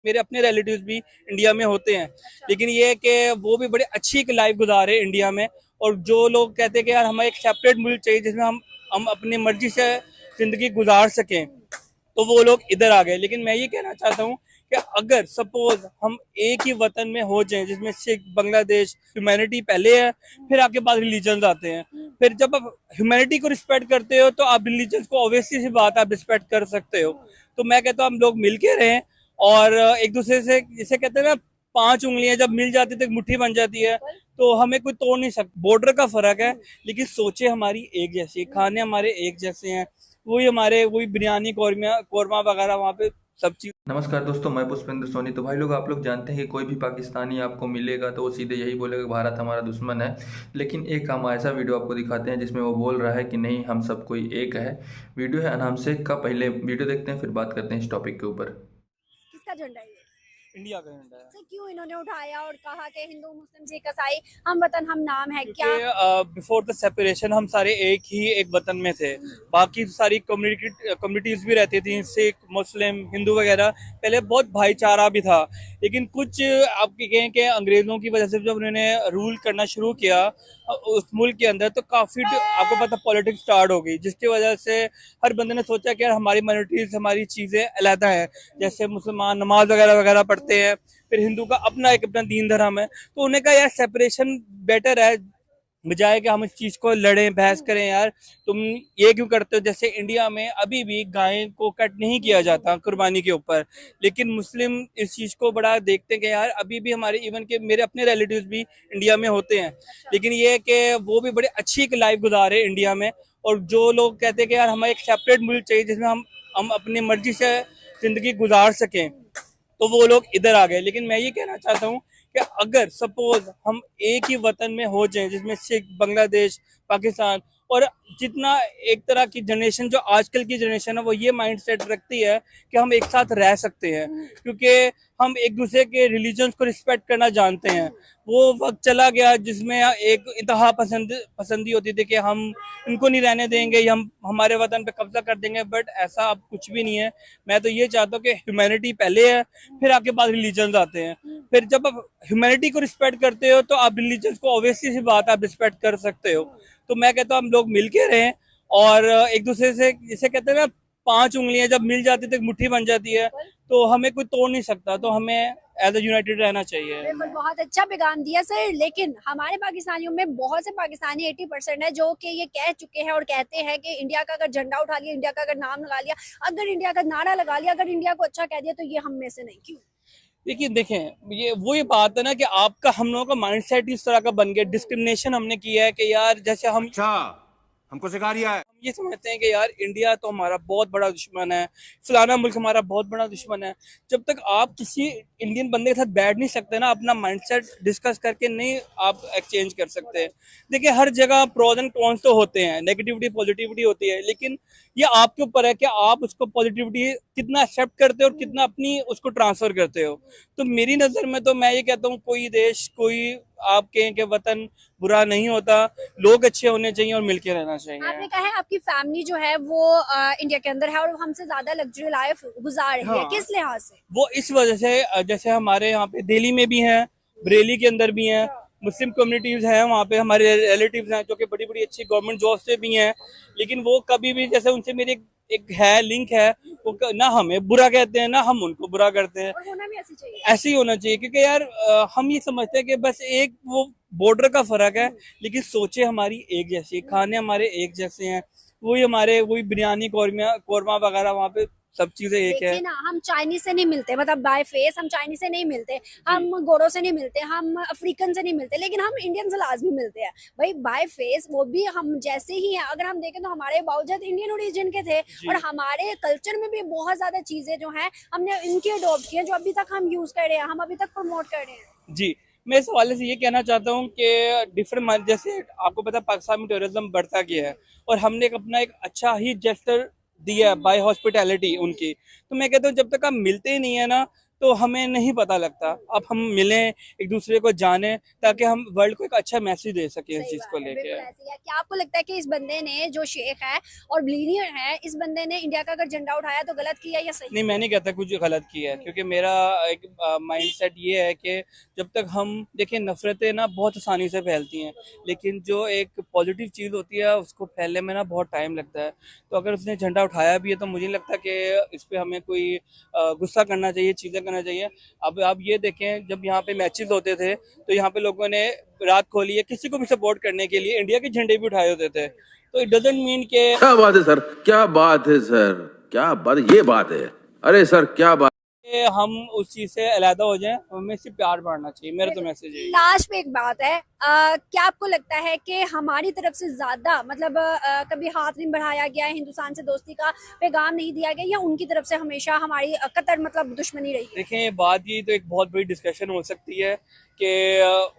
मेरे अपने रिलेटिव्स भी इंडिया में होते हैं, लेकिन ये है कि वो भी बड़े अच्छी एक लाइफ गुजारे इंडिया में। और जो लोग कहते हैं कि यार हमें एक सेपरेट मुल्क चाहिए जिसमें हम अपनी मर्जी से जिंदगी गुजार सकें, तो वो लोग इधर आ गए। लेकिन मैं ये कहना चाहता हूँ कि अगर सपोज हम एक ही वतन में हो जाएं जिसमें सिख, बांग्लादेश, ह्यूमैनिटी पहले है, फिर आपके पास रिलीजन आते हैं। फिर जब आप ह्यूमैनिटी को रिस्पेक्ट करते हो तो आप रिलीजन को ऑब्वियसली सी बात आप रिस्पेक्ट कर सकते हो। तो मैं कहता हूँ हम लोग मिल के रहें और एक दूसरे से, जिसे कहते हैं ना, 5 उंगलियां जब मिल जाती है तो एक मुट्ठी बन जाती है। तो हमें कोई तोड़ नहीं सकता। बॉर्डर का फर्क है, लेकिन सोचे हमारी एक जैसी, खाने हमारे एक जैसे हैं। वही बिरयानी, कौरमा कौरमा वगैरह वहाँ पे सब चीज। नमस्कार दोस्तों, मैं पुष्पेंद्र सोनी। तो भाई लोग, आप लोग जानते हैं कि कोई भी पाकिस्तानी आपको मिलेगा तो वो सीधे यही बोलेगा कि भारत हमारा दुश्मन है। लेकिन एक हम ऐसा वीडियो आपको दिखाते हैं जिसमें वो बोल रहा है कि नहीं, हम सब कोई एक है। वीडियो है अनाम शेख का। पहले वीडियो देखते हैं, फिर बात करते हैं इस टॉपिक के ऊपर। किसका झंडा है ये? इंडिया का झंडा है। तो क्यों इन्होंने उठाया और कहा कि हिंदू मुस्लिम सिख ईसाई हम वतन हम नाम है क्या? बिफोर द सेपरेशन हम सारे एक वतन में थे। बाकी सारी कम्युनिटीज भी रहती थी, सिख, मुस्लिम, हिंदू वगैरह। पहले बहुत भाईचारा भी था। लेकिन कुछ आप कहें कि अंग्रेजों की वजह से जब उन्होंने रूल करना शुरू किया उस मुल्क के अंदर, तो काफी आपको पता पॉलिटिक्स स्टार्ट हो गई, जिसकी वजह से हर बंदे ने सोचा कि यार हमारी माइनॉरिटीज, हमारी चीजें अलहदा है। जैसे मुसलमान नमाज वगैरह वगैरह पढ़ते हैं, फिर हिंदू का अपना दीन धर्म है। तो उन्हें कहा यार सेपरेशन बेटर है, बजाय कि हम इस चीज को लड़ें, बहस करें। यार तुम ये क्यों करते हो? जैसे इंडिया में अभी भी गाय को कट नहीं किया जाता कुर्बानी के ऊपर, लेकिन मुस्लिम इस चीज को बड़ा देखते हैं कि यार अभी भी हमारे, इवन के मेरे अपने रिलेटिव्स भी इंडिया में होते हैं, लेकिन ये है कि वो भी बड़े अच्छी एक लाइफ गुजारे इंडिया में। और जो लोग कहते हैं कि यार हमें एक सेपरेट मुल्क चाहिए जिसमें हम अपनी मर्जी से जिंदगी गुजार सकें, तो वो लोग इधर आ गए। लेकिन मैं ये कहना चाहता हूँ कि अगर सपोज हम एक ही वतन में हो जाएं जिसमें सिख, बांग्लादेश, पाकिस्तान, और जितना एक तरह की जनरेशन, जो आजकल की जनरेशन है, वो ये माइंडसेट रखती है कि हम एक साथ रह सकते हैं, क्योंकि हम एक दूसरे के रिलीजन्स को रिस्पेक्ट करना जानते हैं। वो वक्त चला गया जिसमें एक इंतहा पसंदी होती थी कि हम इनको नहीं रहने देंगे, हम हमारे वतन पे कब्जा कर देंगे। बट ऐसा अब कुछ भी नहीं है। मैं तो ये चाहता हूँ कि ह्यूमैनिटी पहले है, फिर आपके पास रिलीजन आते हैं। फिर जब आप ह्यूमैनिटी को रिस्पेक्ट करते हो तो आप रिलीजन को ऑब्वियसली सी बात आप रिस्पेक्ट कर सकते हो। तो मैं कहता हूँ हम लोग मिल के रहें और एक दूसरे से, जिसे कहते हैं ना, 5 उंगलियां जब मिल जाती है तो एक मुट्ठी बन जाती है। तो हमें कोई तोड़ नहीं सकता। तो हमें एज ए यूनाइटेड रहना चाहिए। बिल्कुल, बहुत अच्छा पैगाम दिया सर। लेकिन हमारे पाकिस्तानियों में बहुत से पाकिस्तानी 80% है जो कि ये कह चुके हैं और कहते हैं कि इंडिया का अगर झंडा उठा लिया, इंडिया का अगर नाम लगा लिया, अगर इंडिया का नारा लगा लिया, अगर इंडिया को अच्छा कह दिया, तो ये हम में से नहीं। क्यों? देखिए, देखें, ये वही बात है ना कि आपका, हम लोगों का माइंडसेट इस तरह का बन गया। डिस्क्रिमिनेशन हमने किया है कि यार जैसे हम अच्छा, हमको सिखा रिया है। ये समझते हैं कि यार इंडिया तो हमारा बहुत बड़ा दुश्मन है, फलाना मुल्क हमारा बहुत बड़ा दुश्मन है। जब तक आप किसी इंडियन बंदे के साथ बैठ नहीं सकते ना, अपना माइंडसेट डिस्कस करके नहीं आप एक्सचेंज कर सकते। देखिए, हर जगह प्रोज एंड कॉन्स तो होते हैं, नेगेटिविटी पॉजिटिविटी होती है, लेकिन ये आपके ऊपर है कि आप उसको पॉजिटिविटी कितना एक्सेप्ट करते हो और कितना अपनी उसको ट्रांसफर करते हो। तो मेरी नज़र में तो मैं ये कहता हूँ, कोई देश, कोई आप कहें कि वतन बुरा नहीं होता। लोग अच्छे होने चाहिए और मिलके रहना चाहिए। आपने कहा है आपकी फैमिली जो है वो इंडिया के अंदर है और हमसे ज्यादा लग्जरी लाइफ गुजार रही है। हाँ। किस लिहाज से? वो इस वजह से, जैसे हमारे यहाँ पे दिल्ली में भी हैं, बरेली के अंदर भी हैं, मुस्लिम कम्युनिटीज हैं, वहाँ पे हमारे रिलेटिव्स हैं जो कि बड़ी बड़ी अच्छी गवर्नमेंट जॉब से भी हैं। लेकिन वो कभी भी, जैसे उनसे मेरी एक है लिंक है, वो ना हमें बुरा कहते हैं ना हम उनको बुरा करते हैं। और होना भी ऐसी चाहिए। ऐसे ही होना चाहिए, क्योंकि यार हम ये समझते हैं कि बस एक वो बॉर्डर का फर्क है, लेकिन सोचे हमारी एक जैसी, खाने हमारे एक जैसे हैं। वही बिरयानी, कौरमा वगैरह वहाँ पे सब चीजें एक है। देखिए ना, हम चाइनीज से नहीं मिलते, मतलब बाय फेस हम चाइनीज से नहीं मिलते, हम गोरों से नहीं मिलते, हम अफ्रीकन से नहीं मिलते, लेकिन हम इंडियन से लाजमी मिलते हैं भाई। बाय फेस वो भी हम जैसे ही हैं। अगर हम देखें तो हमारे बावजूद इंडियन ओरिजिन के थे और हमारे कल्चर में भी बहुत ज्यादा चीजें जो हैं हमने इनकी अडॉप्ट की है, जो अभी तक हम यूज कर रहे हैं, हम अभी तक प्रमोट कर रहे हैं। जी, मैं इस हवाले से ये कहना चाहता हूँ कि डिफरेंट, जैसे आपको पता है पाकिस्तान में टेररिज्म बढ़ता गया है, और हमने अपना एक अच्छा ही जेस्टर दिया है बाय हॉस्पिटैलिटी उनकी। तो मैं कहता हूँ जब तक हम मिलते ही नहीं है ना, तो हमें नहीं पता लगता। अब हम मिलें, एक दूसरे को जानें, ताकि हम वर्ल्ड को एक अच्छा मैसेज दे सकें इस सही चीज़ बात को है, लेके। बिल्कुल ऐसे ही है। क्या आपको लगता है कि इस बंदे ने, जो शेख है और बिलियनियर है, इस बंदे ने इंडिया का अगर झंडा उठाया तो गलत किया या सही? नहीं, मैं नहीं कहता कुछ गलत किया है, क्योंकि मेरा एक माइंडसेट ये है कि जब तक हम देखिए, नफरतें ना बहुत आसानी से फैलती हैं, लेकिन जो एक पॉजिटिव चीज़ होती है उसको फैलने में ना बहुत टाइम लगता है। तो अगर उसने झंडा उठाया भी है तो मुझे नहीं लगता कि इस पे हमें कोई गुस्सा करना चाहिए, चीज़ें करना चाहिए। अब आप ये देखें, जब यहाँ पे मैचेस होते थे तो यहाँ पे लोगों ने रात खोली है किसी को भी सपोर्ट करने के लिए, इंडिया के झंडे भी उठाए होते थे। तो इट डजेंट मीन के क्या बात है सर, क्या बात है सर, क्या बात, ये बात है। अरे सर क्या बात। हम उस चीज से अलहदा हो जाएं, हमें सिर्फ प्यार बढ़ना चाहिए। मेरा तो मैसेज है। लास्ट में एक बात है, क्या आपको लगता है कि हमारी तरफ से ज्यादा मतलब कभी हाथ नहीं बढ़ाया गया है, हिंदुस्तान से दोस्ती का पैगाम नहीं दिया गया, या उनकी तरफ से हमेशा हमारी कतर मतलब दुश्मनी रही है? देखें, बात ये तो एक बहुत बड़ी डिस्कशन हो सकती है कि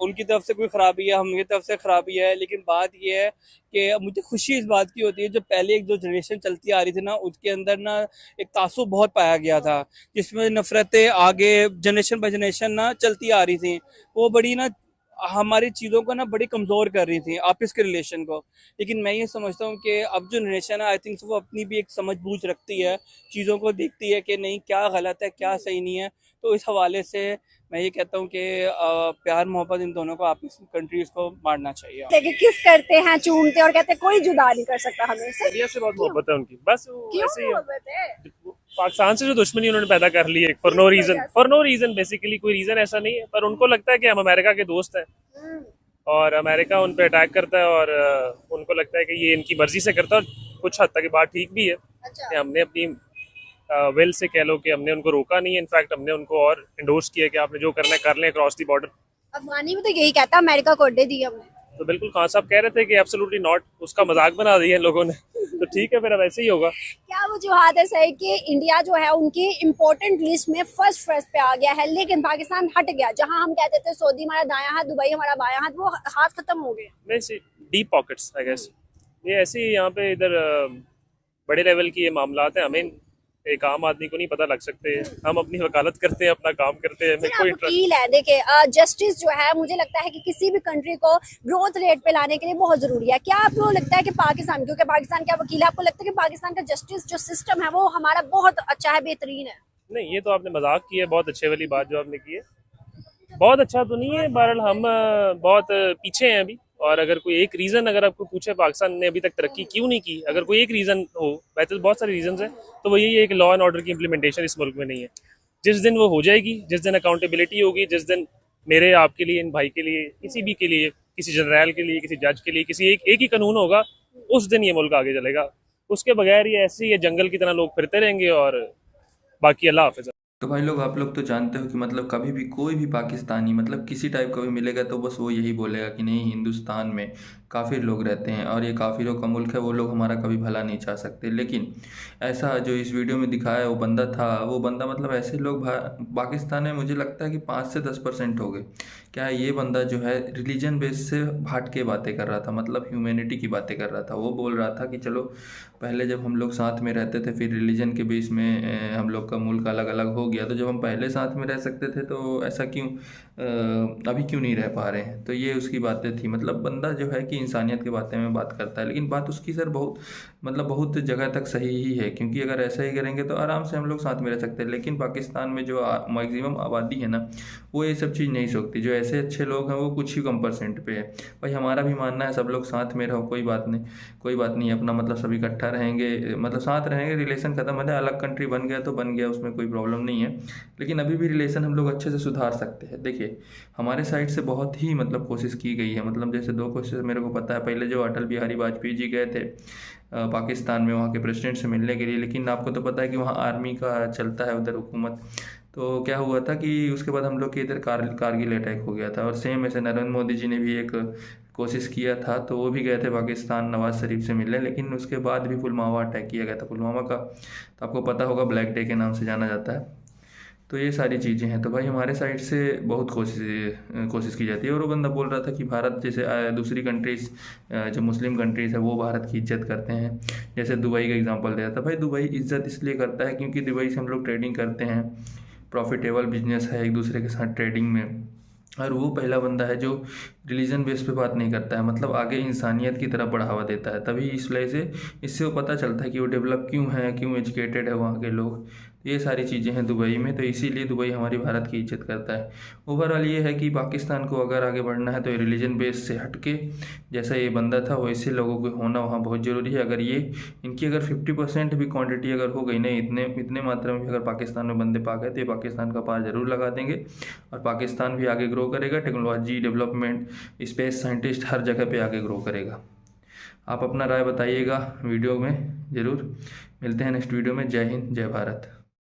उनकी तरफ से कोई खराबी है, हमारी तरफ से खराबी है, लेकिन बात ये है कि मुझे खुशी इस बात की होती है, जो पहले एक जो जनरेशन चलती आ रही थी ना, उसके अंदर ना एक तासुब बहुत पाया गया था, जिसमें नफरतें आगे जनरेशन बाय जनरेशन ना चलती आ रही थी। वो बड़ी ना हमारी चीज़ों को ना बड़ी कमज़ोर कर रही थी, आपस के रिलेशन को। लेकिन मैं ये समझता हूँ कि अब जो जनरेशन है, आई थिंक वो अपनी भी एक समझ बूझ रखती है, चीज़ों को देखती है कि नहीं क्या गलत है, क्या सही नहीं है। तो इस हवाले से मैं ये कहता हूँ कि प्यार मोहब्बत इन दोनों को, आपस कंट्रीज़ को मारना चाहिए। देखिए, किस करते हैं, चूमते और कहते हैं कोई जुदा नहीं कर सकता हमें से। इंडिया से बहुत मोहब्बत है उनकी, बस वो क्यों ऐसे ही है। मोहब्बत है? पाकिस्तान से जो दुश्मनी उन्होंने पैदा कर ली है फॉर नो रीजन, बेसिकली कोई रीजन ऐसा नहीं है, पर उनको लगता है कि हम अमेरिका के दोस्त हैं और अमेरिका उन पे अटैक करता है, और उनको लगता है कि ये इनकी मर्जी से करता है। और कुछ हद तक ये बात ठीक भी है अच्छा। कि हमने अपनी विल से कह लो कि हमने उनको रोका नहीं है, इनफैक्ट हमने उनको और इंडोर्स किया कि आपने जो करना है कर लें क्रॉस दी बॉर्डर। अफगानी में तो यही कहता है, अमेरिका को अड्डे दिए हमने। तो बिल्कुल खान साहब कह रहे थे कि एब्सोल्युटली नॉट, उसका मजाक बना दिया इन लोगों ने। तो ठीक है, फिर अब ऐसे ही होगा। क्या वजूहत है सही कि इंडिया जो है उनकी इम्पोर्टेंट लिस्ट में फर्स्ट पे आ गया है, लेकिन पाकिस्तान हट गया? जहां हम कहते थे सऊदी हमारा दायां हाथ, दुबई हमारा बायां हाथ, वो हाथ खत्म हो गए। नहीं, डीप पॉकेट्स आई गेस, ये ऐसे ही यहाँ पे इधर बड़े लेवल की ये मामलात हैं, हमें एक आम आदमी को नहीं पता लग सकते। हम अपनी वकालत करते हैं, अपना काम करते हैं, हमें कोई इंटरेस्ट। वकील है, देखिए जस्टिस जो है, मुझे लगता है कि किसी भी कंट्री को ग्रोथ रेट पे लाने के लिए बहुत जरूरी है। क्या आपको लगता है कि पाकिस्तान, क्योंकि पाकिस्तान का वकील है, आपको लगता है कि पाकिस्तान का जस्टिस जो सिस्टम है वो हमारा बहुत अच्छा है, बेहतरीन है? नहीं, ये तो आपने मजाक की है, बहुत अच्छे वाली बात जो आपने की है। बहुत अच्छा तो नहीं है, बहरहाल हम बहुत पीछे हैं अभी। और अगर कोई एक रीज़न अगर आपको पूछे पाकिस्तान ने अभी तक तरक्की क्यों नहीं की, अगर कोई एक रीज़न हो, वैसे तो बहुत सारे रीजंस हैं, तो वो यही है कि लॉ एंड ऑर्डर की इम्प्लीमेंटेशन इस मुल्क में नहीं है। जिस दिन वो हो जाएगी, जिस दिन अकाउंटेबिलिटी होगी, जिस दिन मेरे आपके लिए, इन भाई के लिए, किसी भी के लिए, किसी जनरल के लिए, किसी जज के लिए, किसी एक ही कानून होगा, उस दिन ये मुल्क आगे चलेगा। उसके बगैर ये ऐसे ही ये जंगल की तरह लोग फिरते रहेंगे और बाकी अल्लाह हाफिज़। तो भाई लोग, आप लोग तो जानते हो कि मतलब कभी भी कोई भी पाकिस्तानी मतलब किसी टाइप का भी मिलेगा तो बस वो यही बोलेगा कि नहीं, हिंदुस्तान में काफ़िर लोग रहते हैं और ये काफिरों का मुल्क है, वो लोग हमारा कभी भला नहीं चाह सकते। लेकिन ऐसा जो इस वीडियो में दिखाया वो बंदा था, वो बंदा मतलब ऐसे लोग पाकिस्तान में मुझे लगता है कि 5 से 10% हो गए। क्या ये बंदा जो है रिलीजन बेस से हट के बातें कर रहा था, मतलब ह्यूमैनिटी की बातें कर रहा था। वो बोल रहा था कि चलो पहले जब हम लोग साथ में रहते थे, फिर रिलीजन के बेस में हम लोग का मुल्क अलग अलग हो गया, तो जब हम पहले साथ में रह सकते थे तो ऐसा क्यों अभी क्यों नहीं रह पा रहे हैं। तो ये उसकी बातें थी। मतलब बंदा जो है कि इंसानियत की बातें में बात करता है, लेकिन बात उसकी सर बहुत जगह तक सही ही है, क्योंकि अगर ऐसा ही करेंगे तो आराम से हम लोग साथ में रह सकते हैं। लेकिन पाकिस्तान में जो मैक्सिमम आबादी है ना, वो ये सब चीज़ नहीं सोचती। जो ऐसे अच्छे लोग हैं वो कुछ ही कम % पे है। भाई हमारा भी मानना है सब लोग साथ में रहो, कोई बात नहीं, अपना मतलब सभी इकट्ठा रहेंगे, मतलब साथ रहेंगे, रिलेशन ख़त्म हो जाए, अलग कंट्री बन गया तो बन गया, उसमें कोई प्रॉब्लम नहीं है। लेकिन अभी भी रिलेशन हम लोग अच्छे से सुधार सकते हैं। देखिए हमारे साइड से बहुत ही मतलब कोशिश की गई है, मतलब जैसे 2 कोशिश मेरे को पता है। पहले जो अटल बिहारी वाजपेयी जी गए थे पाकिस्तान में वहाँ के प्रेसिडेंट से मिलने के लिए, लेकिन आपको तो पता है कि वहाँ आर्मी का चलता है उधर हुकूमत। तो क्या हुआ था कि उसके बाद हम लोग के इधर कारगिल अटैक हो गया था। और सेम ऐसे नरेंद्र मोदी जी ने भी एक कोशिश किया था, तो वो भी गए थे पाकिस्तान नवाज शरीफ से मिलने, लेकिन उसके बाद भी पुलवामा अटैक किया गया था। पुलवामा का तो आपको पता होगा, ब्लैक डे के नाम से जाना जाता है। तो ये सारी चीज़ें हैं। तो भाई हमारे साइड से बहुत कोशिश की जाती है। और वो बंदा बोल रहा था कि भारत जैसे दूसरी कंट्रीज़ जो मुस्लिम कंट्रीज़ है वो भारत की इज्जत करते हैं। जैसे दुबई का एग्जांपल दिया था। भाई दुबई इज्जत इसलिए करता है क्योंकि दुबई से हम लोग ट्रेडिंग करते हैं, प्रॉफिटेबल बिजनेस है एक दूसरे के साथ ट्रेडिंग में। और वो पहला बंदा है जो रिलीजन बेस पे बात नहीं करता है, मतलब आगे इंसानियत की तरफ बढ़ावा देता है। तभी इस वजह से इससे वो पता चलता है कि वो डेवलप क्यों है, क्यों एजुकेटेड है वहाँ के लोग। ये सारी चीज़ें हैं दुबई में, तो इसीलिए दुबई हमारी भारत की इज्जत करता है। ओवरऑल ये है कि पाकिस्तान को अगर आगे बढ़ना है तो ये रिलीजन बेस से हटके जैसा ये बंदा था वैसे लोगों को होना वहाँ बहुत ज़रूरी है। अगर ये इनकी अगर 50% भी क्वांटिटी अगर हो गई ना, इतने मात्रा में भी अगर पाकिस्तान में बंदे पा गए तो ये पाकिस्तान का पार जरूर लगा देंगे और पाकिस्तान भी आगे ग्रो करेगा। टेक्नोलॉजी डेवलपमेंट, स्पेस साइंटिस्ट हर जगह पे आगे ग्रो करेगा। आप अपना राय बताइएगा वीडियो में ज़रूर। मिलते हैं नेक्स्ट वीडियो में। जय हिंद, जय भारत।